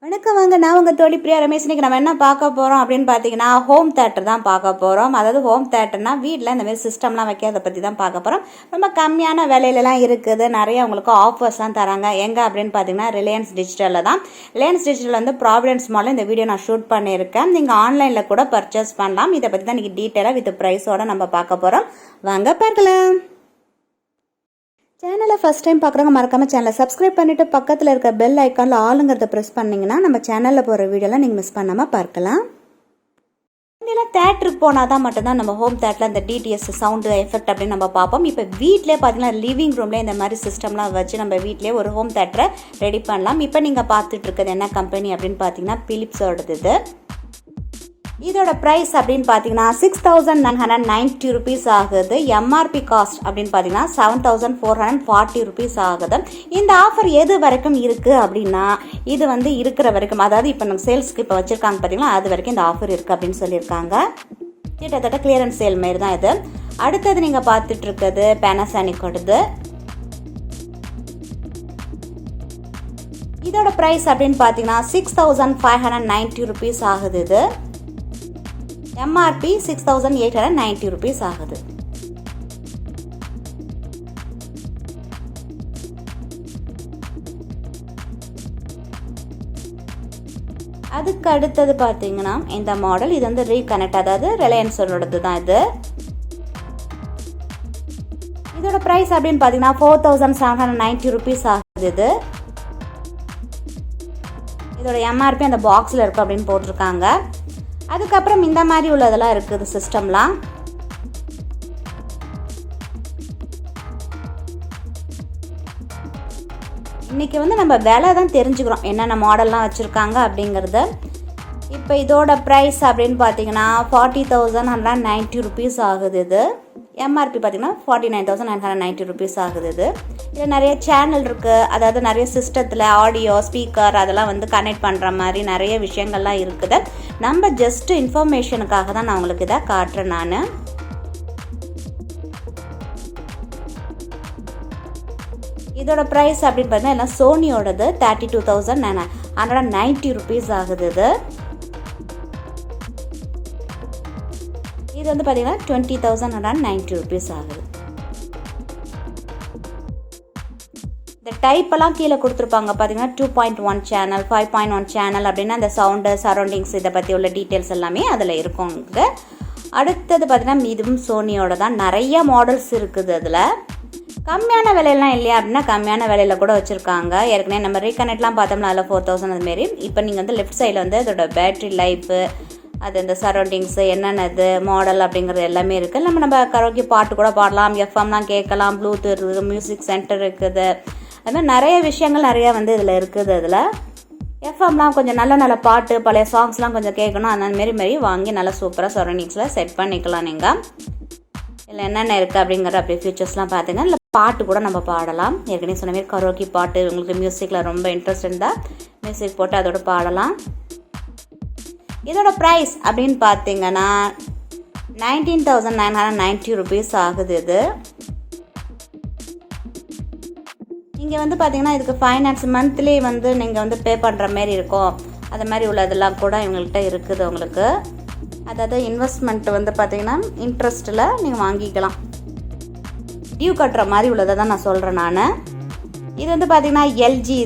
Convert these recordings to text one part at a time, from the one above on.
வணக்கம் வாங்க, நான் உங்கள் தோழி பிரியா ரமேஷ். இன்றைக்கி நம்ம என்ன பார்க்க போகிறோம் அப்படின்னு பார்த்தீங்கன்னா, ஹோம் தேட்டர் தான் பார்க்க போகிறோம். அதாவது ஹோம் தேட்டர்னா வீட்டில் இந்த மாதிரி சிஸ்டம்லாம் வைக்கிறத பற்றி தான் பார்க்க போகிறோம். ரொம்ப கம்மியான விலையிலலாம் இருக்குது. நிறைய உங்களுக்கு ஆஃபர்ஸ்லாம் தராங்க. எங்கே அப்படின்னு பார்த்தீங்கன்னா ரிலையன்ஸ் டிஜிட்டலில் தான். ரிலையன்ஸ் டிஜிட்டல் வந்து ப்ராவிடன்ஸ் மாலில் இந்த வீடியோ நான் ஷூட் பண்ணியிருக்கேன். நீங்கள் ஆன்லைனில் கூட பர்ச்சேஸ் பண்ணலாம். இதை பற்றி தான் இன்றைக்கி டீட்டெயிலாக வித் ப்ரைஸோடு நம்ம பார்க்க போகிறோம். வாங்க பார்க்கலாம். சேனலை ஃபஸ்ட் டைம் பார்க்குறவங்க மறக்காமல் சேனலை சப்ஸ்கிரைப் பண்ணிவிட்டு பக்கத்தில் இருக்க பெல் ஐக்கானில் ஆளுங்கிறத ப்ரெஸ் பண்ணிங்கன்னா நம்ம சேனலில் போகிற வீடியோலாம் நீங்கள் மிஸ் பண்ணாமல் பார்க்கலாம். இதெல்லாம் தேட்டருக்கு போனால் தான் மட்டும்தான் நம்ம ஹோம் தேட்டரில் இந்த டிடிஎஸ் சவுண்டு எஃபெக்ட் அப்படின்னு நம்ம பார்ப்போம். இப்போ வீட்டிலே பார்த்தீங்கன்னா லிவிங் ரூம்லேயே இந்த மாதிரி சிஸ்டம்லாம் வச்சு நம்ம வீட்டிலே ஒரு ஹோம் தேட்டரை ரெடி பண்ணலாம். இப்போ நீங்கள் பார்த்துட்டு இருக்கிறது என்ன கம்பெனி அப்படின்னு பார்த்தீங்கன்னா பிலிப்ஸோடது இது. இதோட ப்ரைஸ் அப்படின்னு பார்த்தீங்கன்னா 6,990 rupees ஆகுது. எம்ஆர்பி காஸ்ட் அப்படின்னு பார்த்தீங்கன்னா 7,440 rupees ஆகுது. இந்த ஆஃபர் எது வரைக்கும் இருக்குது அப்படின்னா, இது வந்து இருக்கிற வரைக்கும், அதாவது இப்போ நம்ம சேல்ஸ்க்கு இப்போ வச்சுருக்காங்க பார்த்தீங்கன்னா அது வரைக்கும் இந்த ஆஃபர் இருக்குது அப்படின்னு சொல்லியிருக்காங்க. கிட்டத்தட்ட கிளியரன்ஸ் சேல் மாரி தான் இது. அடுத்தது நீங்கள் பார்த்துட்டு இருக்கிறது பேனாசானிக்கோடது. இதோட ப்ரைஸ் அப்படின்னு பார்த்தீங்கன்னா 6,590 rupees ஆகுது. இது எம்ஆர்பி 6,890 rupees ஆகுது. அதுக்கு அடுத்தது பார்த்தீங்கன்னா இந்த மாடல், இது வந்து ரீகனெக்ட், அதாவது ரிலையன்ஸோடது தான் இது. இதோட ப்ரைஸ் அப்படின்னு பார்த்தீங்கன்னா 4,790 rupees ஆகுது. இது இதோட எம்ஆர்பி அந்த பாக்ஸில் இருக்கும் அப்படின்னு போட்டிருக்காங்க. அதுக்கப்புறம் இந்த மாதிரி உள்ளதெல்லாம் இருக்குது சிஸ்டம்லாம். இன்றைக்கி வந்து நம்ம விலை தான் தெரிஞ்சுக்கிறோம் என்னென்ன மாடல்லாம் வச்சுருக்காங்க அப்படிங்கிறது. இப்போ இதோட ப்ரைஸ் அப்படின்னு பார்த்தீங்கன்னா 40,190 rupees ஆகுது. இது எம்ஆர்பி பார்த்தீங்கன்னா 49,990 rupees ஆகுது. இது இதில் நிறைய சேனல் இருக்குது, அதாவது நிறைய சிஸ்டத்தில் ஆடியோ ஸ்பீக்கர் அதெல்லாம் வந்து கனெக்ட் பண்ணுற மாதிரி நிறைய விஷயங்கள்லாம் இருக்குது. நம்ம ஜஸ்ட்டு இன்ஃபர்மேஷனுக்காக தான் நான் உங்களுக்கு இதை காட்டுறேன். நான் இதோட ப்ரைஸ் அப்படின்னு பார்த்தீங்கன்னா எல்லாம் சோனியோடது 32,990 rupees ஆகுது. இது வந்து பார்த்தீங்கன்னா 20,190 rupees ஆகுது. இந்த டைப்பெல்லாம் கீழே கொடுத்துருப்பாங்க பார்த்தீங்கன்னா 2.1 சேனல் 5.1 சேனல் அப்படின்னா அந்த சவுண்டு சரௌண்டிங்ஸ் இதை பற்றி உள்ள டீட்டெயில்ஸ் எல்லாமே அதில் இருக்கும். அடுத்தது பார்த்தீங்கன்னா இதுவும் சோனியோட தான். நிறைய மாடல்ஸ் இருக்குது. அதில் கம்மியான விலையெல்லாம் இல்லையா அப்படின்னா கம்மியான விலையில் கூட வச்சுருக்காங்க. ஏற்கனவே நம்ம ரீகனெக்ட்லாம் பார்த்தோம்னா அதில் 4,000 அதுமாரி. இப்போ நீங்கள் வந்து லெஃப்ட் சைடில் வந்து அதோட பேட்ரி லைஃபு, அது இந்த சரௌண்டிங்ஸு என்னென்னது மாடல் அப்படிங்கிறது எல்லாமே இருக்குது. நம்ம கரோக்கி பாட்டு கூட பாடலாம், எஃப்எம்லாம் கேட்கலாம், ப்ளூடூத் இருக்குது, மியூசிக் சென்டர் இருக்குது. அது மாதிரி நிறைய விஷயங்கள் நிறையா வந்து இதில் இருக்குது. அதில் எஃப்எம்லாம் கொஞ்சம் நல்ல நல்ல பாட்டு பழைய சாங்ஸ்லாம் கொஞ்சம் கேட்கணும், அந்தமாரி வாங்கி நல்லா சூப்பராக சரௌண்டிங்ஸில் செட் பண்ணிக்கலாம். நீங்கள் இதில் என்னென்ன இருக்குது அப்படிங்கிற அப்படியே ஃபியூச்சர்ஸ்லாம் பார்த்துங்க. இல்லை பாட்டு கூட நம்ம பாடலாம். ஏற்கனவே சொன்ன மாதிரி கரோக்கி பாட்டு, உங்களுக்கு மியூசிக்கில் ரொம்ப இன்ட்ரெஸ்ட் இருந்தால் மியூசிக் போட்டு அதோட பாடலாம். இதோட ப்ரைஸ் அப்படின்னு பார்த்தீங்கன்னா 19,990 rupees ஆகுது. இது நீங்கள் வந்து பார்த்தீங்கன்னா இதுக்கு ஃபைனான்ஸ் மந்த்லி வந்து நீங்கள் வந்து பே பண்ணுற மாரி இருக்கும். அது மாதிரி உள்ளதெல்லாம் கூட இவங்கள்ட்ட இருக்குது உங்களுக்கு. அதாவது இன்வெஸ்ட்மெண்ட் வந்து பார்த்தீங்கன்னா இன்ட்ரெஸ்ட்டில் நீங்கள் வாங்கிக்கலாம். டியூ கட்டுற மாதிரி உள்ளதை தான் நான் சொல்கிறேன். நான் இது வந்து பார்த்தீங்கன்னா எல்ஜி.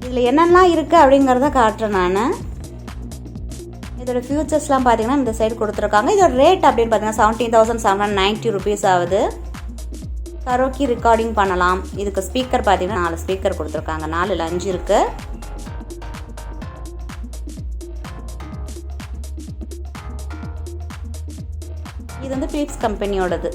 இதில் என்னெல்லாம் இருக்குது அப்படிங்கிறத காட்டுறேன். நான் இதோட ஃபியூச்சர்ஸ்லாம் பார்த்தீங்கன்னா இந்த சைடு கொடுத்துருக்காங்க. இதோட ரேட் அப்படின்னு பார்த்தீங்கன்னா 17,790 rupees ஆகுது. கரோக்கி ரெக்கார்டிங் பண்ணலாம். இதுக்கு ஸ்பீக்கர் பார்த்தீங்கன்னா 4 ஸ்பீக்கர் கொடுத்துருக்காங்க. 4 இல்லை 5 இருக்குது. இது வந்து பிலிப்ஸ் கம்பெனியோடது.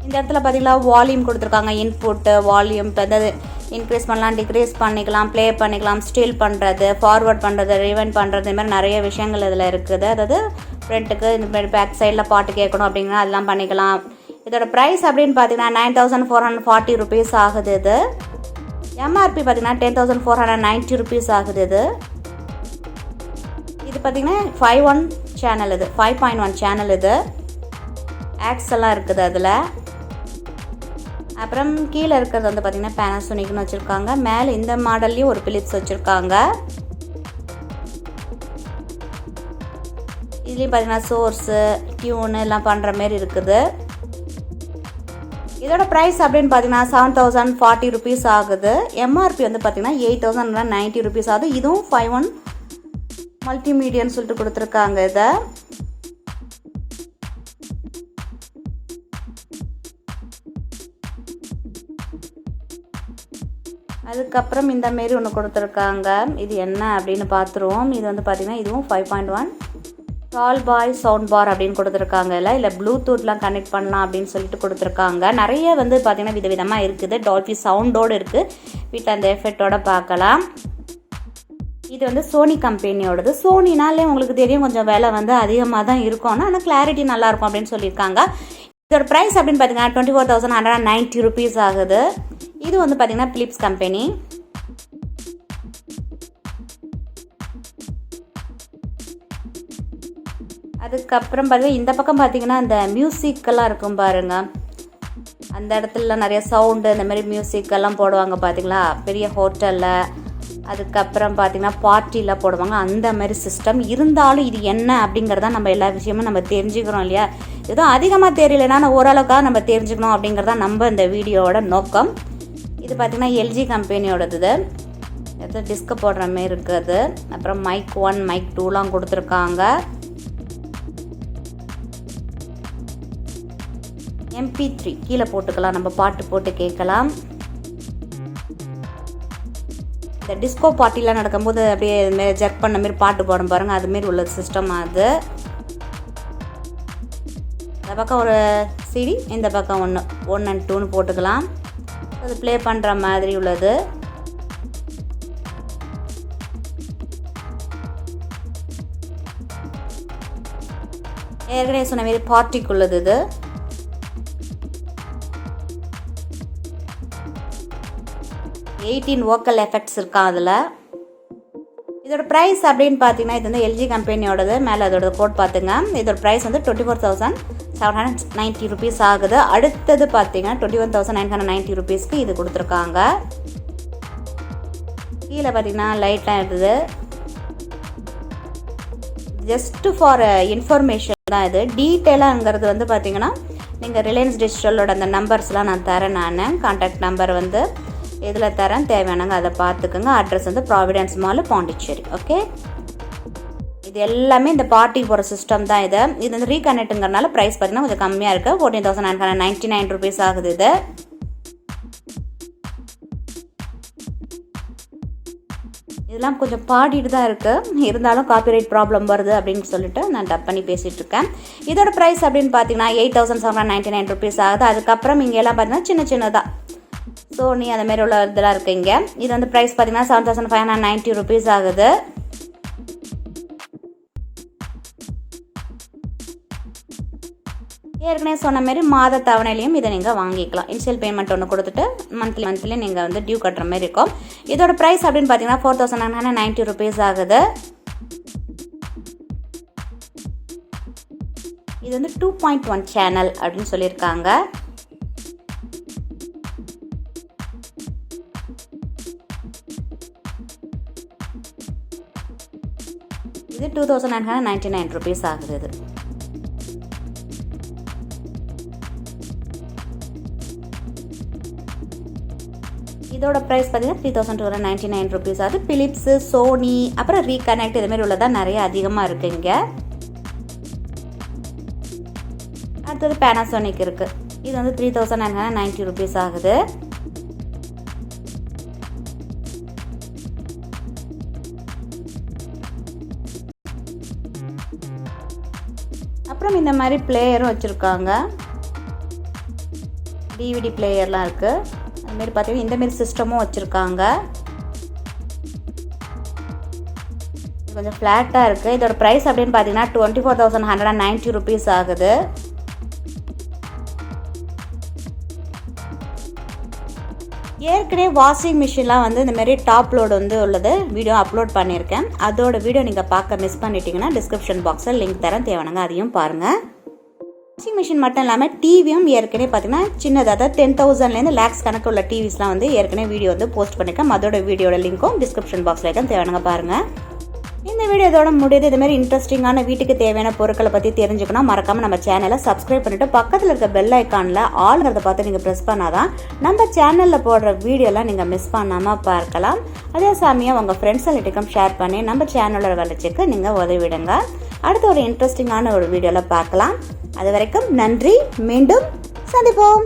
இந்த இடத்துல பார்த்தீங்கன்னா வால்யூம் கொடுத்துருக்காங்க. இன்புட்டு வால்யூம் வந்து இன்க்ரீஸ் பண்ணலாம், டிக்ரீஸ் பண்ணிக்கலாம், ப்ளே பண்ணிக்கலாம், ஸ்டில் பண்ணுறது, ஃபார்வர்ட் பண்ணுறது, ரிவைண்ட் பண்ணுறது, இந்த மாதிரி நிறைய விஷயங்கள் இதில் இருக்குது. அதாவது ஃப்ரண்ட்டுக்கு இந்த மாதிரி பேக் சைடில் பாட்டு கேட்கணும் அப்படிங்கன்னா அதெல்லாம் பண்ணிக்கலாம். இதோட ப்ரைஸ் அப்படின்னு பார்த்தீங்கன்னா 9,440 rupees ஆகுது. இது எம்ஆர்பி பார்த்தீங்கன்னா 10,490 rupees ஆகுது. இது பார்த்தீங்கன்னா 5.1 சேனல். இது 5.1 சேனல். இது ஆக்ஸ் எல்லாம் இருக்குது. அதில் அப்புறம் கீழே இருக்கிறது வந்து பார்த்திங்கன்னா பேனாசோனிக்னு வச்சுருக்காங்க. மேலே இந்த மாடல்லையும் ஒரு பிலிப்ஸ் வச்சுருக்காங்க. இதுலேயும் பார்த்திங்கன்னா சோர்ஸு டியூனு எல்லாம் பண்ணுற மாரி இருக்குது. இதோட ப்ரைஸ் அப்படின்னு பார்த்தீங்கன்னா 7040 rupees ஆகுது. எம்ஆர்பி வந்து பார்த்திங்கன்னா 8090 rupees ஆகுது. இதுவும் 5-1 மல்டிமீடியான்னு சொல்லிட்டு கொடுத்துருக்காங்க. இதை அதுக்கப்புறம் இந்த மாரி ஒன்று கொடுத்துருக்காங்க. இது என்ன அப்படின்னு பார்த்துருவோம். இது வந்து பார்த்திங்கன்னா இதுவும் 5.1 டால் பாய் சவுண்ட் பார் அப்படின்னு கொடுத்துருக்காங்க. இல்லை ப்ளூடூத்லாம் கனெக்ட் பண்ணலாம் அப்படின்னு சொல்லிட்டு கொடுத்துருக்காங்க. நிறைய வந்து பார்த்திங்கன்னா விதவிதமாக இருக்குது. டால்பி சவுண்டோடு இருக்குது. வீட்டில் அந்த எஃபெக்டோடு பார்க்கலாம். இது வந்து சோனி கம்பெனியோடது. சோனினாலே உங்களுக்கு தெரியும் கொஞ்சம் விலை வந்து அதிகமாக தான் இருக்கும், ஆனால் கிளாரிட்டி நல்லாயிருக்கும் அப்படின்னு சொல்லியிருக்காங்க. இதோட ப்ரைஸ் அப்படின்னு பார்த்தீங்கன்னா 24,190 rupees ஆகுது. இது வந்து பார்த்திங்கன்னா பிலிப்ஸ் கம்பெனி. அதுக்கப்புறம் பார்த்திங்கன்னா இந்த பக்கம் பார்த்திங்கன்னா இந்த மியூசிக்கெல்லாம் இருக்கும் பாருங்கள். அந்த இடத்துல நிறைய சவுண்டு இந்த மாதிரி மியூசிக்கெல்லாம் போடுவாங்க பார்த்திங்களா, பெரிய ஹோட்டலில். அதுக்கப்புறம் பார்த்திங்கன்னா பார்ட்டியில் போடுவாங்க அந்த மாதிரி சிஸ்டம். இருந்தாலும் இது என்ன அப்படிங்கிறத நம்ம எல்லா விஷயமும் நம்ம தெரிஞ்சுக்கிறோம் இல்லையா. எதுவும் அதிகமாக தெரியலனா ஓரளவுக்காக நம்ம தெரிஞ்சுக்கணும் அப்படிங்கிறதா நம்ம இந்த வீடியோவோட நோக்கம். இது பார்த்திங்கன்னா எல்ஜி கம்பெனியோடது. எது டிஸ்க் போடுற மாரி இருக்குது. அப்புறம் மைக் 1 மைக் 2லாம் கொடுத்துருக்காங்க. MP3 கீழே போட்டுக்கலாம், நம்ம பாட்டு போட்டு கேட்கலாம். இந்த டிஸ்கோ பார்ட்டிலாம் நடக்கும்போது அப்படியே ஜர்க் பண்ண மாரி பாட்டு போடும் பாருங்கள், அதுமாரி உள்ள சிஸ்டம் அது. இந்த பக்கம் ஒரு CD, இந்த பக்கம் 1 and 2ன்னு போட்டுக்கலாம். அது ப்ளே பண்ணுற மாதிரி உள்ளது. ஏற்கனவே சொன்ன மாரி பார்ட்டிக்குள்ளது இது. வோக்கல் எஃபெக்ட்ஸ் இருக்கா அதில். இதோட ப்ரைஸ் அப்படின்னு பார்த்தீங்கன்னா இது வந்து எல்ஜி கம்பெனியோடது. மேலே அதோட கோட் பார்த்துங்க. இதோட ப்ரைஸ் வந்து 24,790 rupees ஆகுது. அடுத்தது பார்த்தீங்கன்னா 21,990 rupeesக்கு இது கொடுத்துருக்காங்க. கீழே பார்த்தீங்கன்னா லைட்லாம் இருக்குது. ஜஸ்ட்டு ஃபார் இன்ஃபர்மேஷன் தான் இது. டீட்டெயிலாங்கிறது வந்து பார்த்தீங்கன்னா நீங்கள் ரிலையன்ஸ் டிஜிட்டலோட அந்த நம்பர்ஸ்லாம் நான் தரேன். நான் கான்டாக்ட் நம்பர் வந்து இதில் தரேன், தேவையானங்க அதை பார்த்துக்குங்க. அட்ரஸ் வந்து ப்ராவிடன்ஸ் மால், பாண்டிச்சேரி. ஓகே, இது எல்லாமே இந்த பார்ட்டி போகிற சிஸ்டம் தான். இது வந்து ரீகனெக்ட்டுங்கிறனால ப்ரைஸ் பார்த்தீங்கன்னா கொஞ்சம் கம்மியாக இருக்குது. 14,999 rupees ஆகுது. இது இதெல்லாம் கொஞ்சம் பாடிட்டு தான் இருக்குது. இருந்தாலும் காப்பிரைட் ப்ராப்ளம் வருது அப்படின்னு சொல்லிட்டு நான் டப் பண்ணி பேசிகிட்டு இருக்கேன். இதோட ப்ரைஸ் அப்படின்னு பார்த்தீங்கன்னா 8,799 rupees ஆகுது. அதுக்கப்புறம் இங்கெல்லாம் பார்த்தீங்கன்னா சின்ன சின்னதாக சோனி அந்த மாதிரி உள்ள இதெல்லாம் இருக்குங்க. இது வந்து ப்ரைஸ் பார்த்தீங்கன்னா 7,590 rupees ஆகுது. ஏற்கனவே சொன்ன மாதிரி மாத தவணையிலையும் இதை நீங்கள் வாங்கிக்கலாம். இனிஷியல் பேமெண்ட் ஒன்று கொடுத்துட்டு மந்த்லி நீங்கள் வந்து டியூ கட்டுற மாதிரி இருக்கும். இதோட ப்ரைஸ் அப்படின்னு பார்த்தீங்கன்னா 4,990 rupees ஆகுது. இது வந்து 2.1 சேனல் அப்படின்னு சொல்லியிருக்காங்க. இது 2,999 rupees ஆகுது. இது இதோட ப்ரைஸ் பார்த்தீங்கன்னா 3,299 rupees ஆகுது. பிலிப்ஸு, சோனி, அப்புறம் ரீகனெக்ட் இதுமாரி உள்ளதான் நிறைய அதிகமாக இருக்குது இங்கே. அடுத்தது பேனாசோனிக் இருக்குது. இது வந்து 3,990 rupees ஆகுது. அப்புறம் இந்த மாதிரி பிளேயரும் வச்சுருக்காங்க. டிவிடி பிளேயர்லாம் இருக்குது. அதுமாரி பார்த்தீங்கன்னா இந்தமாரி சிஸ்டமும் வச்சுருக்காங்க. கொஞ்சம் ஃப்ளாட்டாக இருக்குது. இதோட ப்ரைஸ் அப்படின்னு பார்த்தீங்கன்னா 24,190 rupees ஆகுது. ஏற்கனவே வாஷிங் மிஷின்லாம் வந்து இந்தமாரி டாப் லோடு வந்து உள்ளது வீடியோ அப்லோட் பண்ணியிருக்கேன். அதோட வீடியோ நீங்கள் பார்க்க மிஸ் பண்ணிட்டீங்கன்னா டிஸ்கிரிப்ஷன் பாக்ஸில் லிங்க் தரேன், தேவையானங்க அதையும் பாருங்கள். வாஷிங் மிஷின் மட்டும் இல்லாமல் டிவியும் ஏற்கனவே பார்த்தீங்கன்னா சின்னதாக அதாவது 10,000லேருந்து லேக்ஸ் கணக்கு உள்ள டிவிஸ்லாம் வந்து ஏற்கனவே வீடியோ வந்து போஸ்ட் பண்ணியிருக்கேன். அதோட வீடியோட லிங்க்கும் டிஸ்கிரிப்ஷன் பாக்ஸில் இருக்க தேவையான பாருங்கள். இந்த வீடியோ இதோட முடியுது. இதுமாதிரி இன்ட்ரெஸ்டிங்கான வீட்டுக்கு தேவையான பொருட்களை பற்றி தெரிஞ்சுக்கணும் மறக்காமல் நம்ம சேனலை சப்ஸ்கிரைப் பண்ணிவிட்டு பக்கத்தில் இருக்க பெல் ஐக்கானில் ஆளுங்கிறத பார்த்து நீங்கள் ப்ரெஸ் பண்ணாதான் நம்ம சேனலில் போடுற வீடியோலாம் நீங்கள் மிஸ் பண்ணாமல் பார்க்கலாம். அதே சமயம் உங்கள் ஃப்ரெண்ட்ஸ் எல்லாத்துக்கும் ஷேர் பண்ணி நம்ம சேனலோட வளர்ச்சிக்கு நீங்கள் உதவிடுங்க. அடுத்த ஒரு இன்ட்ரெஸ்டிங்கான ஒரு வீடியோவில் பார்க்கலாம். அது வரைக்கும் நன்றி. மீண்டும் சந்திப்போம்.